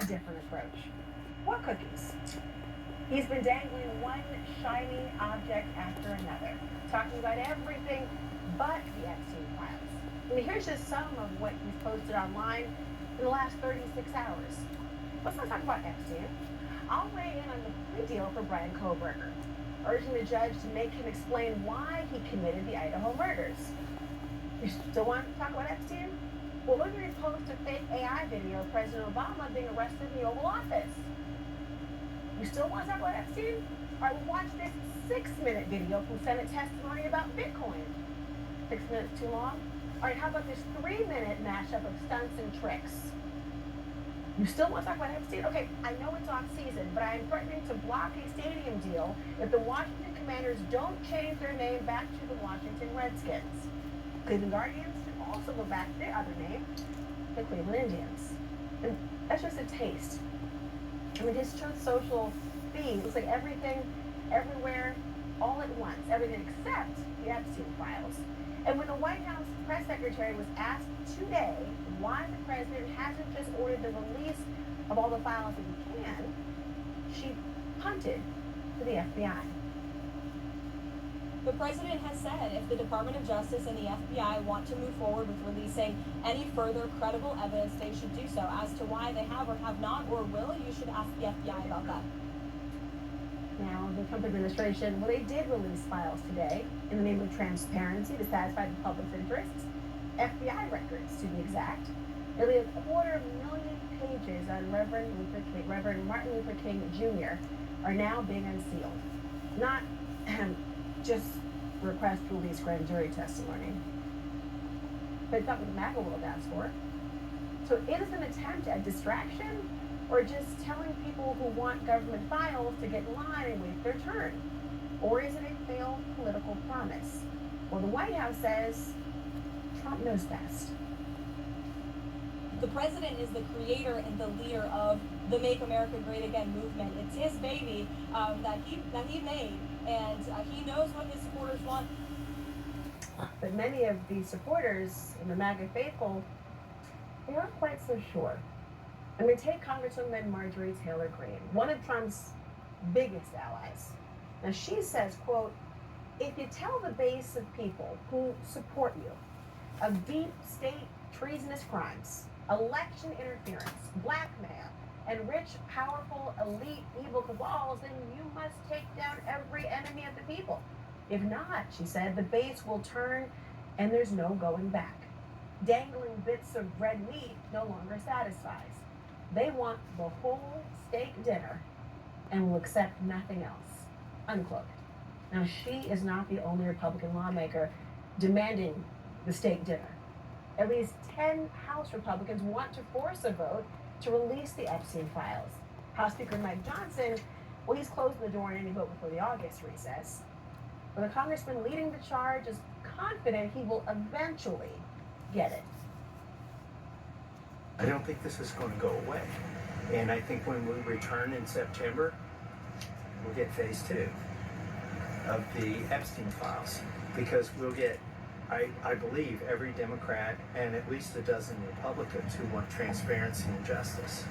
different approach. What cookies? He's been dangling one shiny object after another, talking about everything but the Epstein files. I mean, here's just some of what he's posted online in the last 36 hours. Let's not talk about Epstein. I'll weigh in on the plea deal for Brian Koberger, urging the judge to make him explain why he committed the Idaho murders. You still want to talk about Epstein? Well, look at post a fake AI video of President Obama being arrested in the Oval Office. You still want to talk about Epstein? All right, we'll watch this 6-minute video from Senate testimony about Bitcoin. 6 minutes too long? All right, how about this 3-minute mashup of stunts and tricks? You still want to talk about Epstein? Okay, I know it's off season, but I am threatening to block a stadium deal if the Washington Commanders don't change their name back to the Washington Redskins. Cleveland Guardians should also go back to their other name, the Cleveland Indians. And that's just a taste. I mean, his Truth Social feed looks like everything, everywhere, all at once. Everything except the Epstein files. And when the White House press secretary was asked today why the president hasn't just ordered the release of all the files that he can, she punted to the FBI. The president has said if the Department of Justice and the FBI want to move forward with releasing any further credible evidence, they should do so. As to why they have or have not or will, you should ask the FBI about that. Now, the Trump administration, well, they did release files today in the name of transparency to satisfy the public's interests. FBI records, to be exact. Nearly 250,000 pages on Reverend Martin Luther King Jr. are now being unsealed. Not just request to release grand jury testimony. But it's not what the MAGA world asked for. So it is an attempt at distraction, or just telling people who want government files to get in line and wait their turn? Or is it a failed political promise? Well, the White House says Trump knows best. The president is the creator and the leader of the Make America Great Again movement. It's his baby that he made, and he knows what his supporters want. But many of the supporters in the MAGA faithful, they aren't quite so sure. I mean, take Congresswoman Marjorie Taylor Greene, one of Trump's biggest allies. Now, she says, quote, if you tell the base of people who support you of deep state treasonous crimes, election interference, blackmail, and rich, powerful, elite, evil cabals, then you must take down every enemy of the people. If not, she said, the base will turn and there's no going back. Dangling bits of red meat no longer satisfies. They want the whole steak dinner and will accept nothing else, unquote. Now, she is not the only Republican lawmaker demanding the steak dinner. At least 10 House Republicans want to force a vote to release the Epstein files. House Speaker Mike Johnson, well, he's closing the door on any vote before the August recess. But the congressman leading the charge is confident he will eventually get it. I don't think this is going to go away. And I think when we return in September, we'll get phase 2 of the Epstein files, because we'll get, I believe, every Democrat and at least a dozen Republicans who want transparency and justice.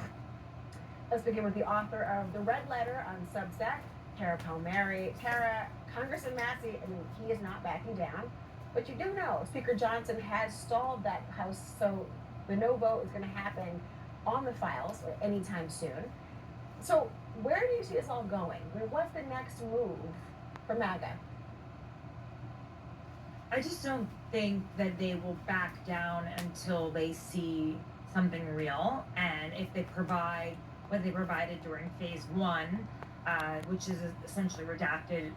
Let's begin with the author of The Red Letter on Substack, Tara Palmieri. Tara, Congressman Massey, I mean, he is not backing down, but you do know Speaker Johnson has stalled that House, so the no vote is going to happen on the files anytime soon. So where do you see this all going? I mean, what's the next move for MAGA? I just don't think that they will back down until they see something real. And if they provide what they provided during phase 1, which is essentially redacted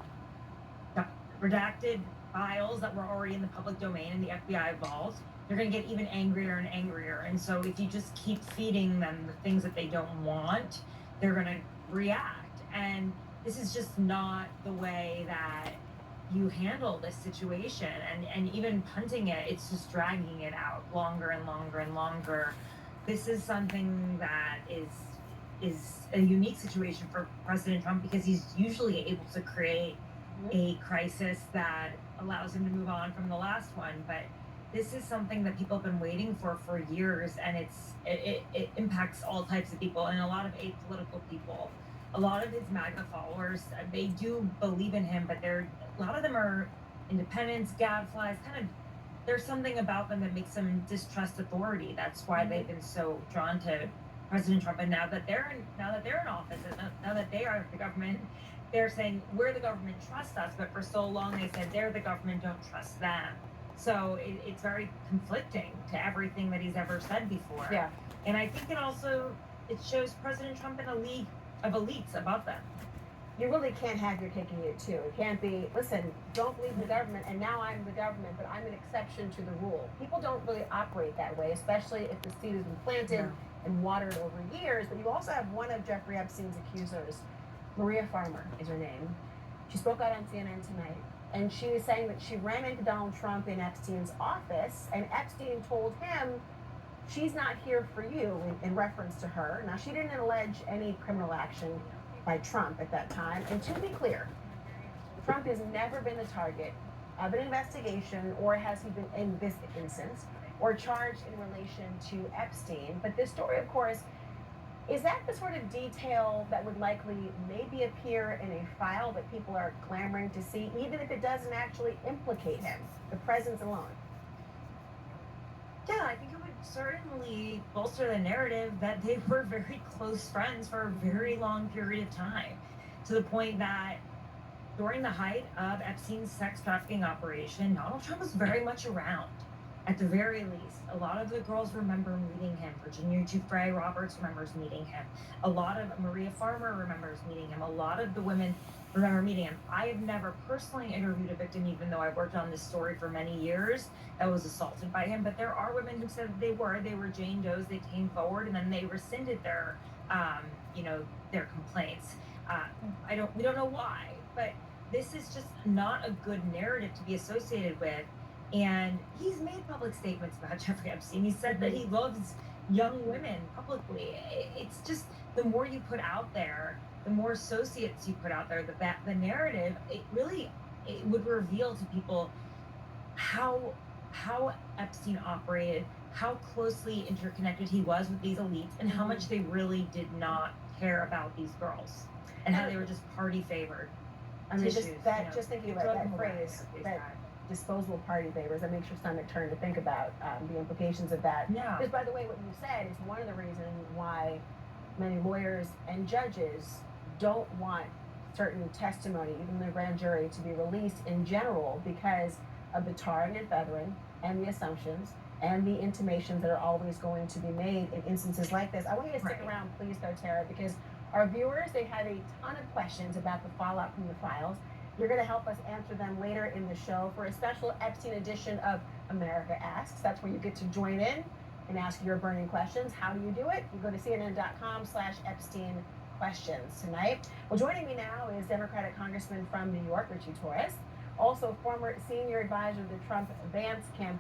files that were already in the public domain in the FBI vault, they're going to get even angrier and angrier. And so if you just keep feeding them the things that they don't want, they're going to react. And this is just not the way that you handle this situation. And even punting it, it's just dragging it out longer and longer and longer. This is something that is a unique situation for President Trump, because he's usually able to create a crisis that allows him to move on from the last one. But this is something that people have been waiting for years, and it impacts all types of people and a lot of apolitical people. A lot of his MAGA followers, they do believe in him, but a lot of them are independents, gadflies, kind of. There's something about them that makes them distrust authority. That's why they've been so drawn to President Trump. And now that they're in office, and now that they are the government, they're saying we're the government, trust us. But for so long they said they're the government, don't trust them. So it's very conflicting to everything that he's ever said before. Yeah. And I think it shows President Trump in a league of elites above them. You really can't have your cake and eat it too. It can't be, listen, don't believe in the government, and now I'm the government, but I'm an exception to the rule. People don't really operate that way, especially if the seed has been planted and watered over years. But you also have one of Jeffrey Epstein's accusers, Maria Farmer is her name. She spoke out on CNN tonight, and she was saying that she ran into Donald Trump in Epstein's office, and Epstein told him, she's not here for you, in reference to her. Now, she didn't allege any criminal action by Trump at that time. And to be clear, Trump has never been the target of an investigation, or has he been in this instance, or charged in relation to Epstein. But this story, of course, is that the sort of detail that would likely maybe appear in a file that people are clamoring to see, even if it doesn't actually implicate him, the presence alone? Yeah, I think it would certainly bolster the narrative that they were very close friends for a very long period of time, to the point that during the height of Epstein's sex trafficking operation, Donald Trump was very much around. At the very least, a lot of the girls remember meeting him. Virginia Giuffre Roberts remembers meeting him. A lot of Maria Farmer remembers meeting him. A lot of the women remember meeting him. I have never personally interviewed a victim, even though I worked on this story for many years, that was assaulted by him. But there are women who said that they were Jane Does. They came forward and then they rescinded their, their complaints. We don't know why, but this is just not a good narrative to be associated with. And he's made public statements about Jeffrey Epstein. He said that he loves young women publicly. It's just, the more you put out there, the more associates you put out there, the narrative, it would reveal to people how Epstein operated, how closely interconnected he was with these elites, and how much they really did not care about these girls, and how they were just party favored. I mean, just thinking about that phrase, that disposable party favors, that makes your stomach turn to think about the implications of that. Yeah. Because, by the way, what you said is one of the reasons why many lawyers and judges don't want certain testimony, even the grand jury, to be released in general, because of the tarring and feathering and the assumptions and the intimations that are always going to be made in instances like this. I want you to stick around, please, though, Tara, because our viewers, they have a ton of questions about the fallout from the files. You're going to help us answer them later in the show for a special Epstein edition of America Asks. That's where you get to join in and ask your burning questions. How do you do it? You go to CNN.com/Epstein questions tonight. Well, joining me now is Democratic Congressman from New York, Richie Torres, also former senior advisor of the Trump Vance campaign.